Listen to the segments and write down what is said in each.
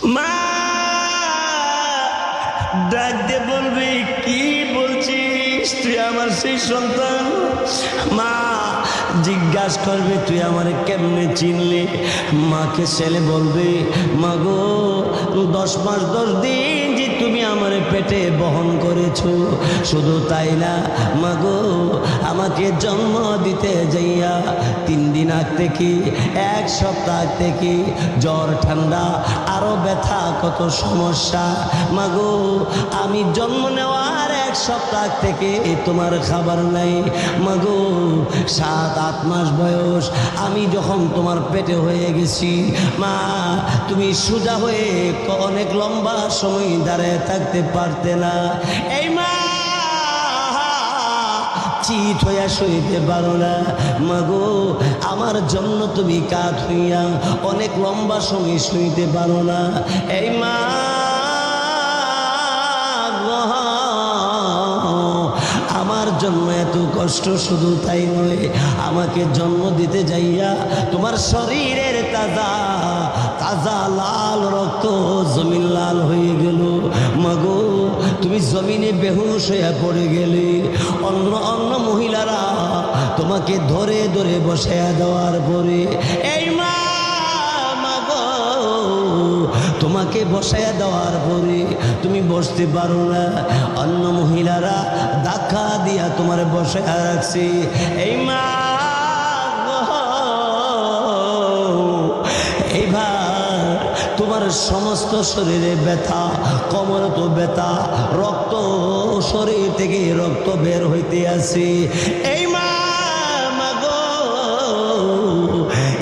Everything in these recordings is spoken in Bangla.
মা ডাক দে বলবে, কি বলছিস তুই আমার সেই সন্তান? মা জিজ্ঞাসা করবে, তুই আমার কেমনে চিনলি? মাকে ছেলে বলবে, মা গো 10 মাস 10 দিন যে তুমি আমার পেটে বহন করেছো, শুধু তাই না মা গো, আমাকে জন্ম দিতে যাইয়া 3 দিন আগ থেকে 1 সপ্তাহ আগ থেকে জ্বর ঠান্ডা আরো ব্যথা কত সমস্যা। মা গো আমি জন্ম নেওয়ার 1 সপ্তাহ থেকে তোমার খাবার নাই। মা গো 7-8 মাস বয়স আমি যখন তোমার পেটে হয়ে গেছি, মা তুমি সোজা হয়ে অনেক লম্বা সময় দাঁড়ায় থাকতে পারতে না। এই মা চিত হইয়া সইতে পারো না। মা গো আমার জন্য তুমি কাত হইয়া অনেক লম্বা সময় সইতে পারো না। এই মা আমার জন্য এত কষ্ট, শুধু তাই নয় আমাকে জন্ম দিতে যাইয়া তোমার শরীরের তাজা তাজা লাল রক্ত জমিন লাল হয়ে গেল। মাগো তুমি জমিনে বেহুশ হয়ে পড়ে গেলে, অন্য অন্য মহিলারা তোমাকে ধরে ধরে বসায়া দেওয়ার পরে এই মা মাগো তোমাকে বসায়া দেওয়ার পরে তুমি বসতে পারো না, অন্য মহিলারা ধাক্কা দিয়া তোমার বসায়া রাখছে। এই মা এইবার তোমার সমস্ত শরীরে ব্যথা, কোমরে তো ব্যথা, রক্ত শরীর থেকে রক্ত বের হইতে আছে। এই মা মাগো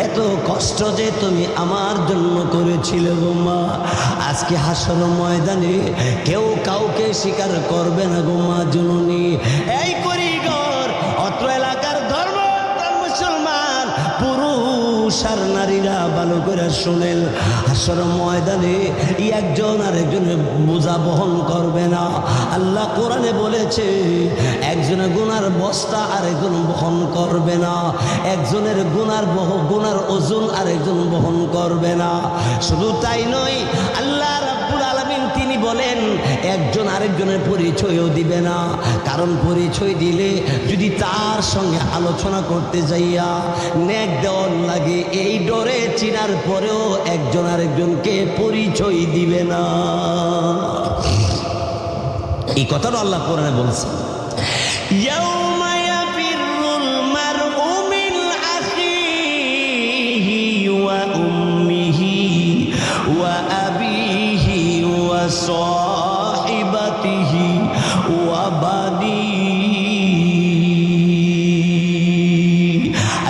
এত কষ্ট যে তুমি আমার জন্য করেছিলে গো মা, আজকে হাসর ময়দানে কেউ কাউকে স্বীকার করবে না গো মা জননী। এই করিগর অত্র এলাকার ধর্ম মুসলমান পুরুষ আর নারীরা ভালো করে শোনেন, হাসর ময়দানে একজন আরেকজনের বোঝা বহন করবে না। আল্লাহ কোরআনে বলেছে একজনের গুনার বস্তা আরেকজন বহন করবে না, একজনের গুনার ওজন আরেকজন বহন করবে না। শুধু তাই নয়, আল্লাহ রাব্বুল আলামিন তিনি বলেন একজন আরেকজনের পরিচয়ও দিবে না, কারণ পরিচয় দিলে যদি তার সঙ্গে আলোচনা করতে যাইয়া নেক দেওয়ার লাগে, এই ডরে চিনার পরেও একজন আরেকজনকে পরিচয় দিবে না। এই কথাটা আল্লাহ কোরআনে বলছে, ইয়াউমা ইয়াফিরুল মারউ মিন আখিহি ওয়া উম্মিহি ওয়া আবিহি ওয়া সাহিবাতিহি ওয়া বানিহি।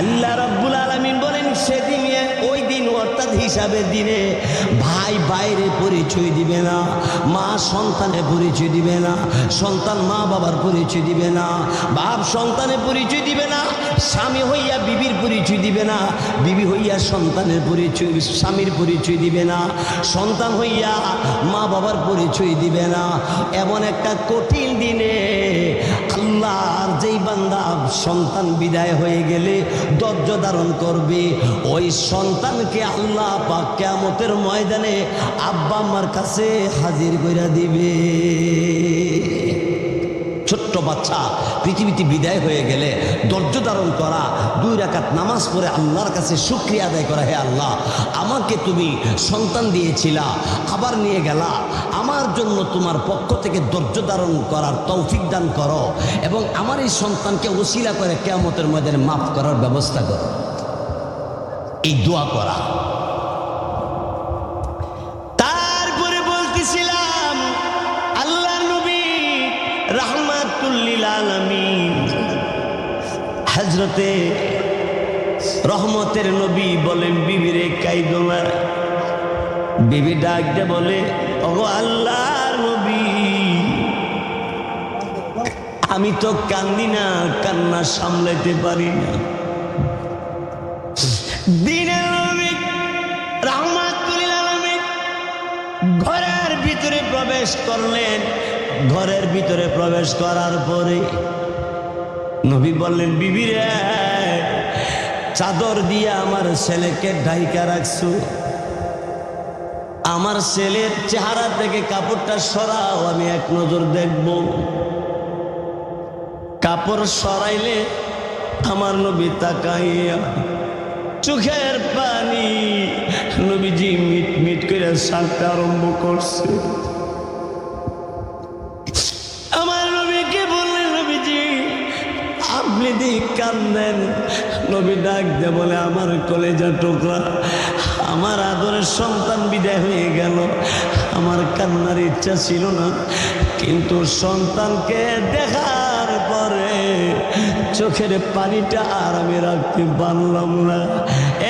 আল্লাহ রাব্বুল আলামিন বলেন সেদিন, ওই দিন অর্থাৎ হিসাবের দিনে ভাই বাইরে পরিচয় দিবে না, মা সন্তানের পরিচয় দিবে না, সন্তান মা বাবার পরিচয় দিবে না, বাপ সন্তানের পরিচয় দিবে না, স্বামী হইয়া বিবির পরিচয় দিবে না, বিবি হইয়া সন্তানের পরিচয় স্বামীর পরিচয় দিবে না, সন্তান হইয়া মা বাবার পরিচয় দিবে না। এমন একটা কঠিন দিনে আল্লাহর যেই বান্দা সন্তান বিদায় হয়ে গেলে ধৈর্য ধারণ করবে, ওই সন্তানকে আল্লাহ পাক কিয়ামতের ময়দানে আব্বা আম্মার কাছে হাজির কইরা দিবে। ছোট্ট বাচ্চা পৃথিবীতে বিদায় হয়ে গেলে ধৈর্য ধারণ করা, 2 রাকাত নামাজ পড়ে আল্লাহর কাছে শুকরিয়া আদায় করা, হে আল্লাহ আমাকে তুমি সন্তান দিয়েছিলা, আবার নিয়ে গেলা, আমার জন্য তোমার পক্ষ থেকে ধৈর্য ধারণ করার তৌফিক দান করো এবং আমার এই সন্তানকে ওসিলা করে কিয়ামতের ময়দানে মাফ করার ব্যবস্থা করো। এই দোয়া করা। তারপরে বলতেছিলাম আল্লাহর নবী রাহমাতুল লিল আলামিন হযরতে রহমতের নবী বলেন, বিবিরে কাইদো না। বিবি ডাক দে বলে, ওগো আল্লাহর নবী আমি তো কান্দি না, কান্না সামলাইতে পারি না। দিনের নবী রাহমাতুল লিল আলামিন ঘরের ভিতরে প্রবেশ করলেন। ঘরের ভিতরে প্রবেশ করার পরে নবী বললেন, বিবি রে চাদর দিয়ে আমার ছেলেকে ঢাইকা রাখছো, আমার ছেলের চেহারা থেকে কাপড়টা সরাও, আমি এক নজর দেখব। কাপড় সরাইলে আমার নবী তাকাইয়া চোখের পানি নবীজি মিট মিট করে সারতে আরম্ভ করছে। আমার নবীকে বললেন, নবীজি আপনি দিয়ে কান্দেন। নবী ডাক দে বলে, আমার কলেজা টুকরা, আমার আদরের সন্তান বিদায় হয়ে গেল। আমার কান্নার ইচ্ছা ছিল না, কিন্তু সন্তানকে দেখার পরে চোখের পানিটা আর আমি রাখতে পারলাম না।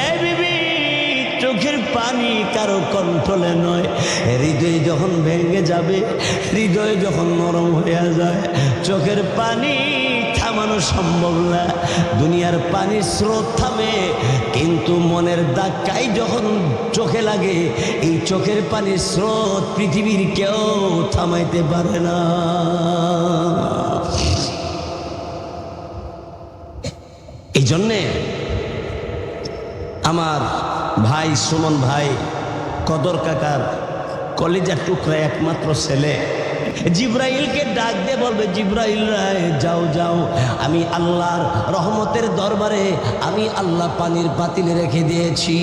এই বিবি, চোখের পানি কারো কন্ট্রোলে নয়। হৃদয় যখন ভেঙে যাবে, হৃদয় যখন নরম হয়ে যায়, চোখের পানি থামানো সম্ভব না। দুনিয়ার পানির স্রোত থামে, কিন্তু মনের ধাক্কাই যখন চোখে লাগে, এই চোখের পানির স্রোত পৃথিবীর কেউ থামাইতে পারে না। এই জন্যে আমার ভাই সুমন ভাই, কদর কাকার কলিজার টুকরা একমাত্র ছেলে, জিব্রাইলকে ডাক দিয়ে বলবে, জিব্রাইল রায় যাও যাও, আমি আল্লাহর রহমতের দরবারে আমি আল্লাহ পানির পাতিলে রেখে দিয়েছি।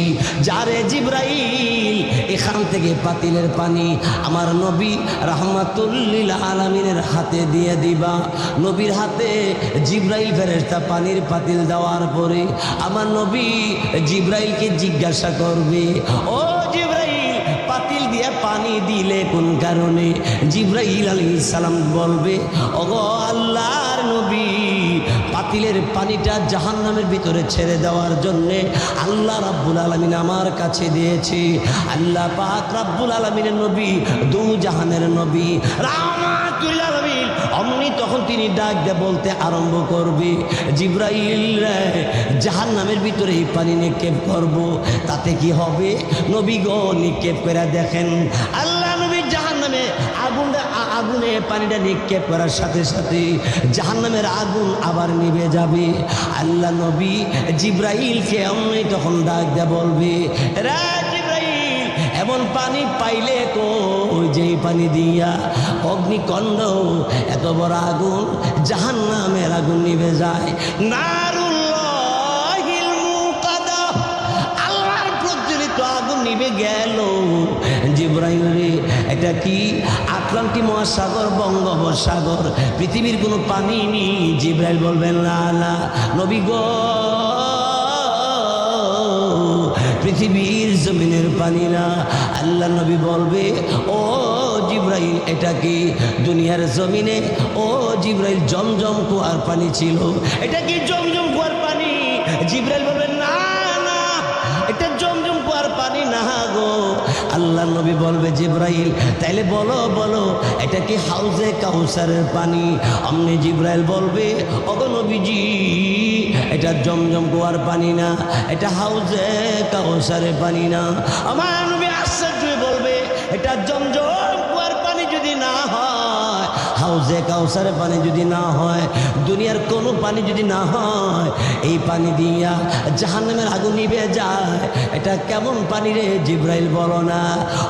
যারে জিব্রাইল এখান থেকে পাতিলের পানি আমার নবী রাহমাতুল্লিল আলামিনের হাতে দিয়ে দিবা। নবীর হাতে জিব্রাইল ফেরেশতা পানির পাতিল দেওয়ার পরে আমার নবী জিব্রাইলকে জিজ্ঞাসা করবে, ও জিব্রাইল পাতিল দিয়ে পানি দিলে কোন কারণে? জিব্রাইল আলাইহিস সালাম বলবে, ওগো আল্লাহর নবী, পাতিলের পানিটা জাহান্নামের ভিতরে ছেড়ে দেওয়ার জন্য আল্লাহ রাব্বুল আলামিন আমার কাছে দিয়েছে। আল্লাহ পাক রাব্বুল আলামিনের নবী, দু জাহানের নবী রাহমাতুল আলামিন, অমনি তখন তিনি ডাক দিয়ে বলতে আরম্ভ করবে, জিব্রাইল রে, জাহান্নামের ভিতরে এই পানি নিক্ষেপ করব, তাতে কি হবে? নবী গো, নিক্ষেপ করে দেখেন। আল্লাহ নবী জাহান্নামে আগুনে পানিটা নিক্ষেপ করার সাথে সাথে জাহান্নামের আগুন আবার নিভে যাবে। আল্লাহ নবী জিব্রাইলকে অমনি তখন ডাক দিয়ে বলবে, রে জিব্রাইল, এমন পানি পাইলে কই যেই পানি দিয়া অগ্নিকণ্ড এত বড় আগুন, জাহান্নামের আগুন নিভে যায়। নারুল্লাহিল মুকাদ্দা, আল্লাহর প্রজ্বলিত আগুন নিভে গেল। জিব্রাইল রে, এটা কি আটলান্টিক মহাসাগর, বঙ্গোপসাগর, পৃথিবীর কোনো পানি নেই? জিব্রাইল বলবেন, না না নবী গো, পৃথিবীর জমিনের পানি না। আল্লাহ নবী বলবে, ও জিব্রাইল, এটা কি দুনিয়ার জমিনে? ও জিব্রাইল, জমজম কুয়ার পানি ছিল, এটা কি জমজম কুয়ার পানি? জিব্রাইল বলবেন, না না, এটা জমজম কুয়ার পানি না গো। আল্লাহ নবী বলবে, জিব্রাইল, তাইলে বলো বলো, এটা কি হাউজে কাউসারের পানি? অমনি জিব্রাইল বলবে, ওগো নবীজি, এটা জমজম কুয়ার পানি না, এটা হাউজে কাউসারের পানি না। আমার নবী আশ্চর্য বলবে, এটা জমজম কুয়ার পানি যদি না হয়, হাউজে কাউসারের পানি যদি না হয়, দুনিয়ার কোনো পানি যদি না হয়, এই পানি দিয়া জাহান্নামের আগুন নিভে যায়, এটা কেমন পানি রে জিব্রাইল বলো না।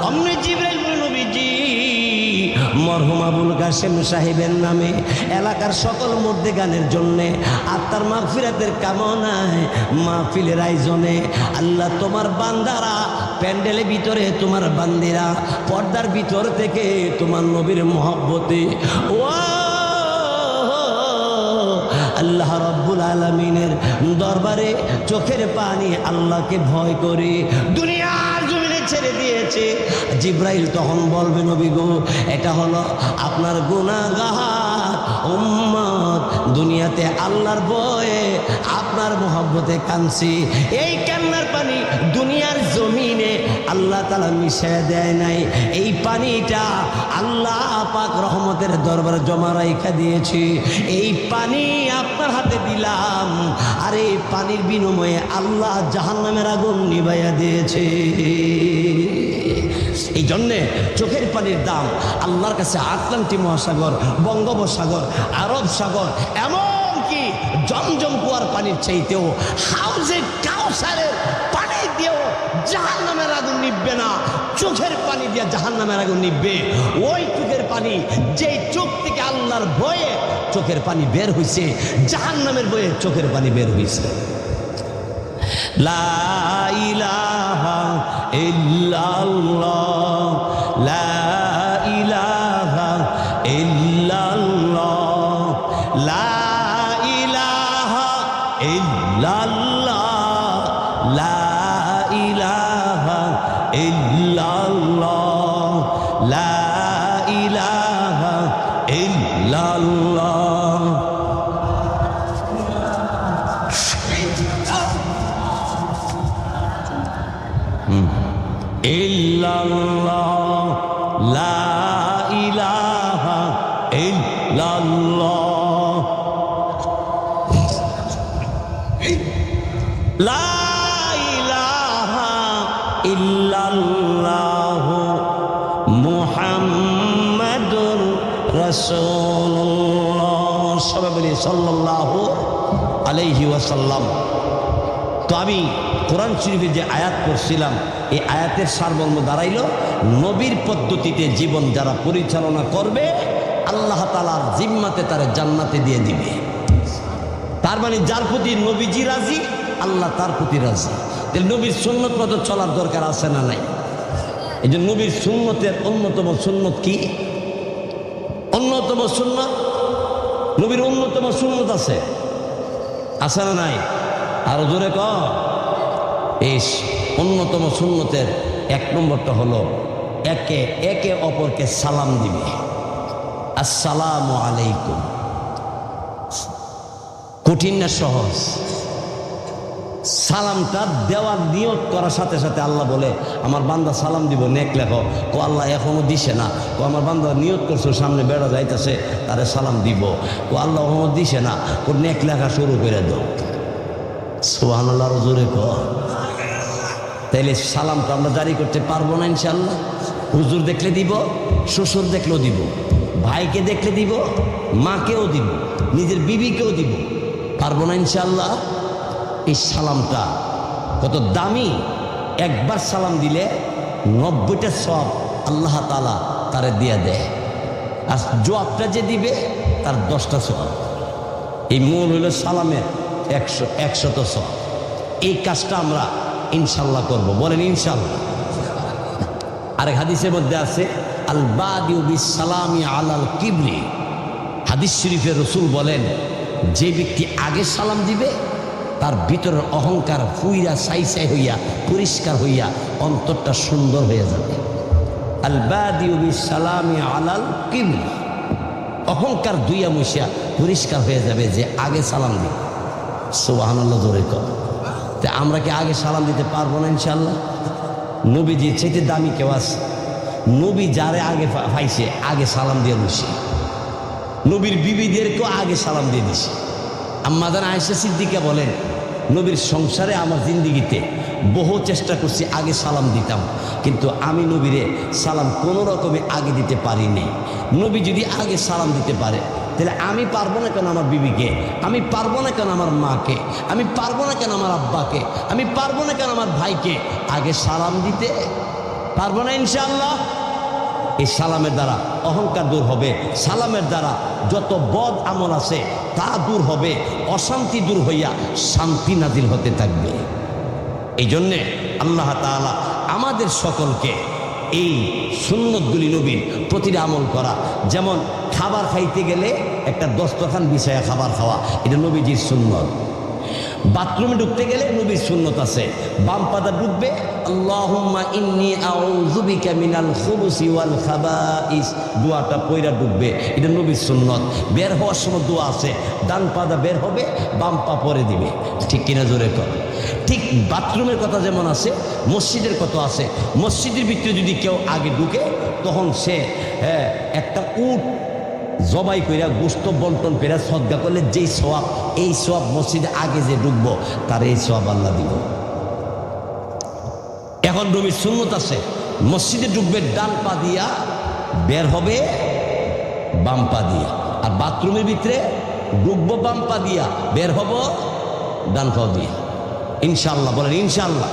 অমনি জিব্রাইল বলে, নবীজি, মরহুম আবুল কাসেম সাহেবের নামে এলাকার সকল মধ্যে গানের জন্যে আত্মার মাগফিরাতের কামনায় মাহফিলের আয়োজনে আল্লাহ তোমার বান্দারা প্যান্ডেলের ভিতরে, তোমার বান্দিরা পর্দার ভিতর থেকে তোমার নবীর মহব্বতে ও আল্লাহ রাব্বুল আলামিনের দরবারে চোখের পানি আল্লাহকে ভয় করে দুনিয়ার জমিনে ছেড়ে দিয়েছে। জিব্রাইল তখন বলবে, নবী গো, এটা হলো আপনার গুনাহগার উম্মত, দুনিয়াতে আল্লাহর ভয়ে আপনার মহব্বতে কাঁদছি। এই কান্নার পানি দুনিয়ার জমিনে আল্লাহ তাআলা মিশিয়ে দেয় নাই, এই পানিটা আল্লাহ পাক রহমতের দরবারে জমা রাখা দিয়েছি। এই পানি আপনার হাতে দিলাম, আর এই পানির বিনিময়ে আল্লাহ জাহান্নামের আগুন নিভাইয়া দিয়েছে। এই জন্যে চোখের পানির দাম আল্লাহর কাছে আটলান্টিক মহাসাগর, বঙ্গোপসাগর, আরব সাগর, এমনকি জমজম কুয়ার পানির চাইতেও হাউজে কাউসারের পানি দিয়ে দিয়েও জাহান্নামের আগুন নিভবে না, চোখের পানি দিয়ে জাহান্নামের আগুন নিভবে। ওই চোখের পানি, যেই চোখ থেকে আল্লাহর ভয়ে চোখের পানি বের হইছে, জাহান্নামের ভয়ে চোখের পানি বের হইছে। লা ইলাহা ইল্লাল্লাহ, লা ইলাহা ইল্লাল্লাহ, লা ইলাহা ইল্লাল্লাহ, লা ইলাহা ইল্লাল্লাহ, লা ইলাহা ইল্লাল্লাহ। ইল্লাল্লাহ, লা ইলাহা ইল্লাল্লাহ, লা ইলাহা ইল্লাল্লাহ, মুহাম্মাদুর রাসূলুল্লাহ। সবাই বলি সাল্লাল্লাহু আলাইহি ওয়াসাল্লাম। তো আমি কোরআন শরীফে যে আয়াত পড়ছিলাম, এই আয়াতের সারমর্ম দাঁড়াইল, নবীর পদ্ধতিতে জীবন যারা পরিচালনা করবে আল্লাহ তাআলার জিম্মাতে তারা জান্নাতে দিয়ে দিবে। তার মানে যার প্রতি নবীজি রাজি, আল্লাহ তার প্রতি রাজি। তাহলে নবীর সুন্নত মতো চলার দরকার আছে না নাই? এই যে নবীর সুন্নতের অন্যতম সুন্নত কি? অন্যতম সুন্নত, নবীর অন্যতম সুন্নত আছে, আছে না নাই? আরো জোরে ক। এই অন্যতম সুন্নতের এক নম্বরটা হলো একে একে অপরকে সালাম দিবে। আসসালামু আলাইকুম। কঠিন না সহজ? সালামটা দেওয়ার নিয়ত করার সাথে সাথে আল্লাহ বলে আমার বান্দা সালাম দিব, নেক লেখো। ও আল্লাহ এখনো দিছে না, ও আমার বান্দা নিয়ত করছো সামনে বেড়া যাইতেছে তারে সালাম দিব, ও আল্লাহ এখনো দিছে না, ও নেক লেখা শুরু করে দাও। সুবহানাল্লাহ, জোরে কর। তাইলে সালামটা আমরা জারি করতে পারবো না ইনশাআল্লাহ? হুজুর দেখলে দিব, শ্বশুর দেখলেও দিব, ভাইকে দেখলে দিব, মাকেও দিব, নিজের বিবিকেও দিব, পারবো না ইনশাআল্লাহ? এই সালামটা কত দামি! একবার সালাম দিলে 90টা সওয়াব আল্লাহ তাআলা তারে দিয়ে দেয়, আর জবাবটা যে দিবে তার 10টা সওয়াব। এই মূল হইল সালামের 100 সওয়াব। এই কাজটা আমরা ইনশাল্লাহ করব, বলেন ইনশাল্লাহ। আরেক হাদিসের মধ্যে আছে আল বাদিউ বিস সালামি আলাল কিবরি। হাদিস শরীফে রাসূল বলেন, যে ব্যক্তি আগে সালাম দিবে তার ভিতরের অহংকার ফুইরা সাই হইয়া পরিষ্কার হইয়া অন্তরটা সুন্দর হয়ে যাবে। আল বাদিউ বিস সালামি আলাল কিবরি, অহংকার দুইয়া মুছিয়া পরিষ্কার হয়ে যাবে যে আগে সালাম দিবে। সুবহানাল্লাহ, জোরে কর। তা আমরা কি আগে সালাম দিতে পারবো না ইনশাল্লাহ? নবীজি চাইতে দামি কেউ আছে? নবী যারে আগে পাইছে আগে সালাম দিয়ে বসে, নবীর বিবিদেরকেও আগে সালাম দিয়ে দিছে। আম্মা জান আয়েশা সিদ্দিকা বলেন, নবীর সংসারে আমার জিন্দিগিতে বহু চেষ্টা করছি আগে সালাম দিতাম, কিন্তু আমি নবীরে সালাম কোনো রকমে আগে দিতে পারিনি। নবী যদি আগে সালাম দিতে পারে তাহলে আমি পারবো না কেন আমার বিবিকে? আমি পারবো না কেন আমার মাকে? আমি পারবো না কেন আমার আব্বাকে? আমি পারবো না কেন আমার ভাইকে আগে সালাম দিতে? পারবো না ইনশাআল্লাহ। এই সালামের দ্বারা অহংকার দূর হবে, সালামের দ্বারা যত বদ আমল আছে তা দূর হবে, অশান্তি দূর হইয়া শান্তি নাজিল হতে থাকবে। এই জন্যে আল্লাহ তাআলা আমাদের সকলকে এই সুন্নতগুলি নবীর প্রতিটা আমল করা, যেমন খাবার খাইতে গেলে একটা দস্তরখান বিছায়া খাবার খাওয়া, এটা নবীজির সুন্নত। বাথরুমে ঢুকতে গেলে নবীর সুন্নত আছে, বাম পাতা ঢুকবে আল্লাহুম্মা ইন্নী আউযু বিকা মিনাল খুবুসি ওয়াল খাবাইস, দোয়াটা পয়রা ঢুকবে, এটা নবীর সুন্নত। বের হওয়ার সময় দোয়া আছে, ডান পাতা বের হবে, বাম পা পরে দিবে, ঠিক কিনা জোরে কর। ঠিক বাথরুমের কথা যেমন আছে, মসজিদের কথা আছে। মসজিদের ভিতরে যদি কেউ আগে ঢুকে তখন সে একটা উট জবাই কইরা গোশত বন্টন করে সদকা করলে যেই সওয়াব, এই সওয়াব মসজিদে আগে যে ঢুকবো তার এই সওয়াব আল্লাহ দিব। এখন নবীর সুন্নত আছে, মসজিদে ঢুকবে ডান পা দিয়া, বের হবে বাম পা দিয়া। আর বাথরুমের ভিতরে ঢুকবো বাম পা দিয়া, বের হব ডান পা দিয়া। ইনশাআল্লাহ, বলেন ইনশাআল্লাহ।